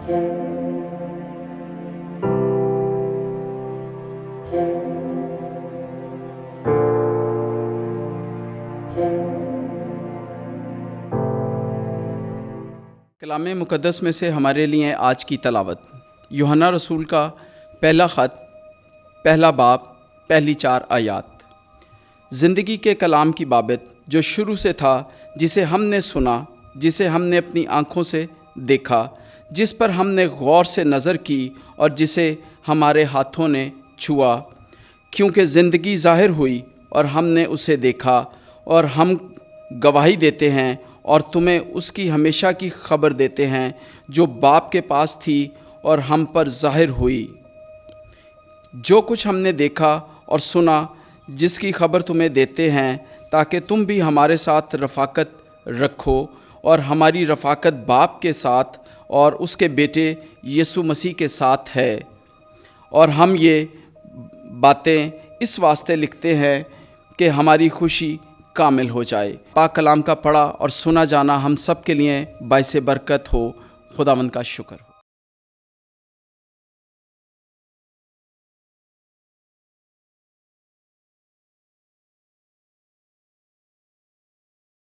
کلام مقدس میں سے ہمارے لیے آج کی تلاوت یوحنا رسول کا پہلا خط، پہلا باب، پہلی 4 آیات۔ زندگی کے کلام کی بابت جو شروع سے تھا، جسے ہم نے سنا، جسے ہم نے اپنی آنکھوں سے دیکھا، جس پر ہم نے غور سے نظر کی اور جسے ہمارے ہاتھوں نے چھوا، کیونکہ زندگی ظاہر ہوئی اور ہم نے اسے دیکھا اور ہم گواہی دیتے ہیں اور تمہیں اس کی ہمیشہ کی خبر دیتے ہیں جو باپ کے پاس تھی اور ہم پر ظاہر ہوئی۔ جو کچھ ہم نے دیکھا اور سنا، جس کی خبر تمہیں دیتے ہیں، تاکہ تم بھی ہمارے ساتھ رفاقت رکھو، اور ہماری رفاقت باپ کے ساتھ اور اس کے بیٹے یسوع مسیح کے ساتھ ہے۔ اور ہم یہ باتیں اس واسطے لکھتے ہیں کہ ہماری خوشی کامل ہو جائے۔ پاک کلام کا پڑھا اور سنا جانا ہم سب کے لیے باعث برکت ہو۔ خداوند کا شکر۔